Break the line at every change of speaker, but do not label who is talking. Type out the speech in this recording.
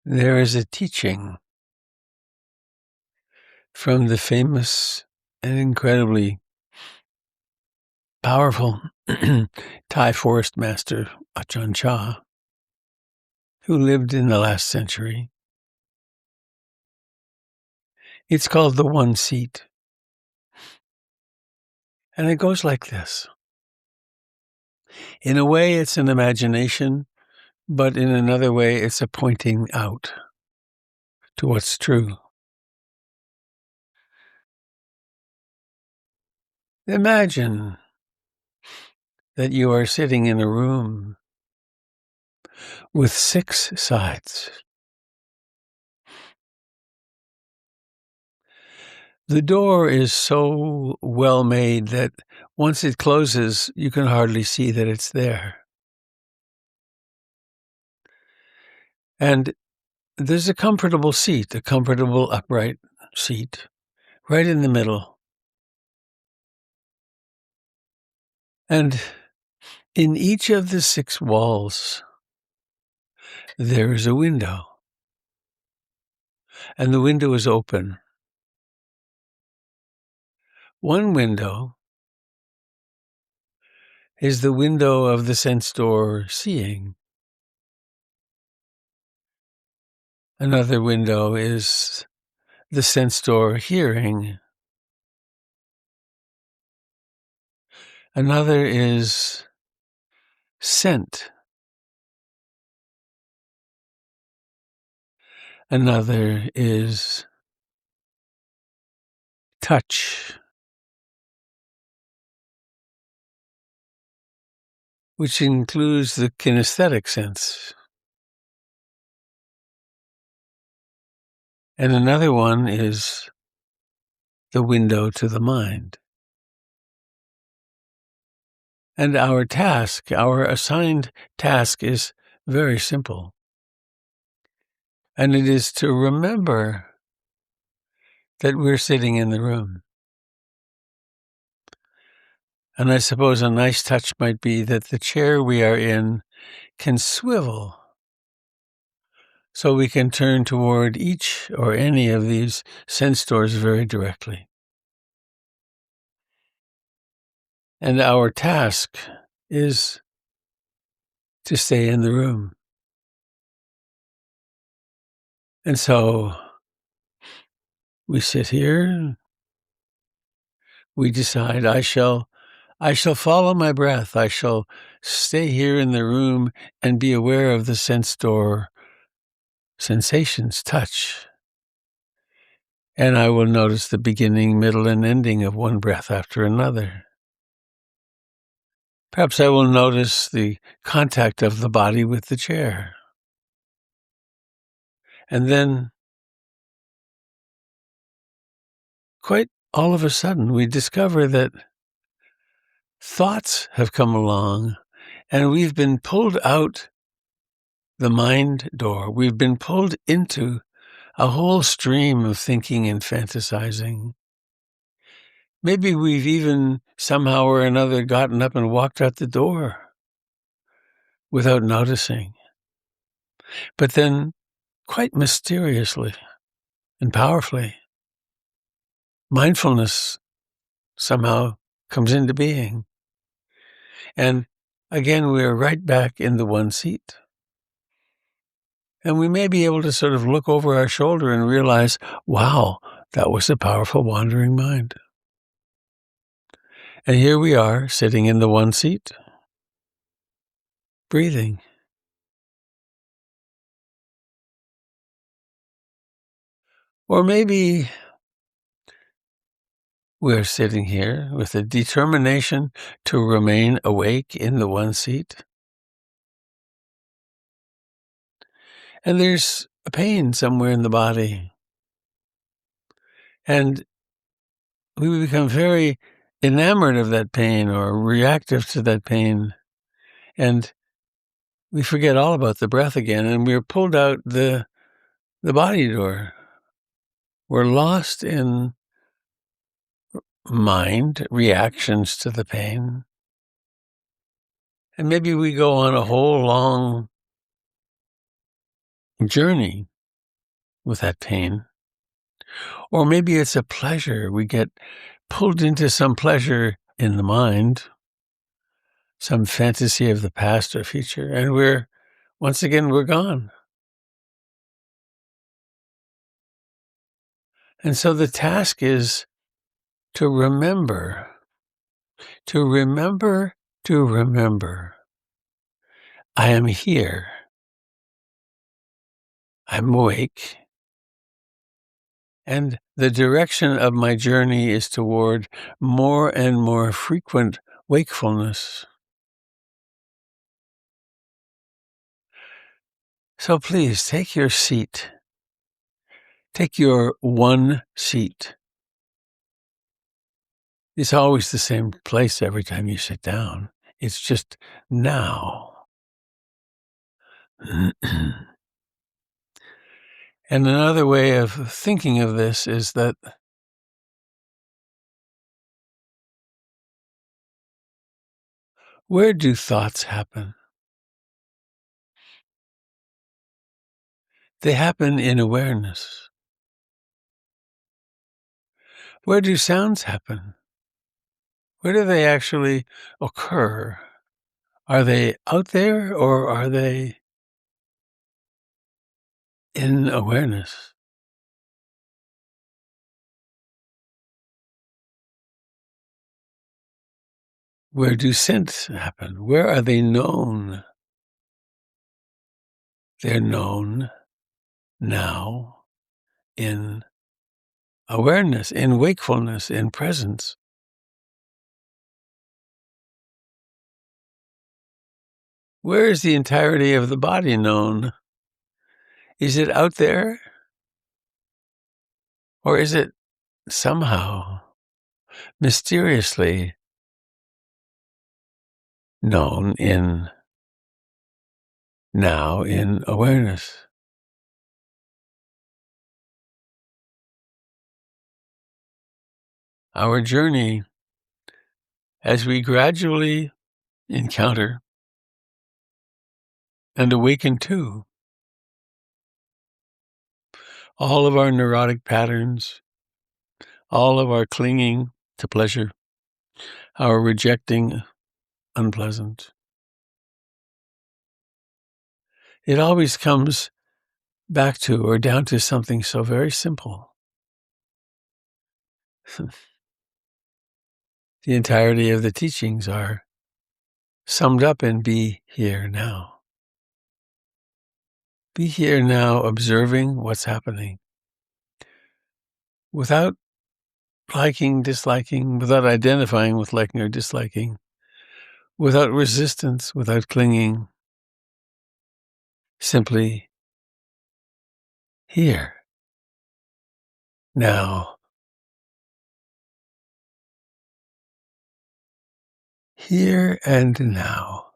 There is a teaching from the famous and incredibly powerful Thai forest master, Ajahn Chah, who lived in the last century. It's called the One Seat. And it goes like this. In a way, it's an imagination, but in another way, it's a pointing out to what's true. Imagine that you are sitting in a room with 6 sides. The door is so well made that once it closes, you can hardly see that it's there. And there's a comfortable seat, a comfortable upright seat, right in the middle. And in each of the 6 walls, there is a window. And the window is open. One window is the window of the sense door seeing. Another window is the sense door hearing. Another is scent. Another is touch, which includes the kinesthetic sense. And another one is the window to the mind. And our task, our assigned task, is very simple. And it is to remember that we're sitting in the room. And I suppose a nice touch might be that the chair we are in can swivel so we can turn toward each or any of these sense doors very directly. And our task is to stay in the room. And so we sit here, we decide, I shall follow my breath. I shall stay here in the room and be aware of the sense door sensations, touch. And I will notice the beginning, middle, and ending of one breath after another. Perhaps I will notice the contact of the body with the chair. And then, quite all of a sudden, we discover that thoughts have come along and we've been pulled out the mind door. We've been pulled into a whole stream of thinking and fantasizing. Maybe we've even somehow or another gotten up and walked out the door without noticing. But then, quite mysteriously and powerfully, mindfulness somehow comes into being. And again, we're right back in the one seat. And we may be able to sort of look over our shoulder and realize, wow, that was a powerful wandering mind. And here we are, sitting in the one seat, breathing. Or maybe we're sitting here with a determination to remain awake in the one seat. And there's a pain somewhere in the body. And we become very enamored of that pain or reactive to that pain. And we forget all about the breath again, and we're pulled out the body door. We're lost in mind reactions to the pain. And maybe we go on a whole long journey with that pain. Or maybe it's a pleasure. We get pulled into some pleasure in the mind, some fantasy of the past or future, and once again, we're gone. And so the task is to remember, to remember, to remember. I am here. I'm awake. And the direction of my journey is toward more and more frequent wakefulness. So please take your seat. Take your one seat. It's always the same place every time you sit down. It's just now. And another way of thinking of this is that where do thoughts happen? They happen in awareness. Where do sounds happen? Where do they actually occur? Are they out there or are they in awareness? Where do scents happen? Where are they known? They're known now in awareness, in wakefulness, in presence. Where is the entirety of the body known? Is it out there? Or is it somehow mysteriously known now in awareness? Our journey, as we gradually encounter and awaken to all of our neurotic patterns, all of our clinging to pleasure, our rejecting unpleasant. It always comes back to or down to something so very simple. The entirety of the teachings are summed up in be here now. Be here now, observing what's happening without liking, disliking, without identifying with liking or disliking, without resistance, without clinging, simply here, now, here and now.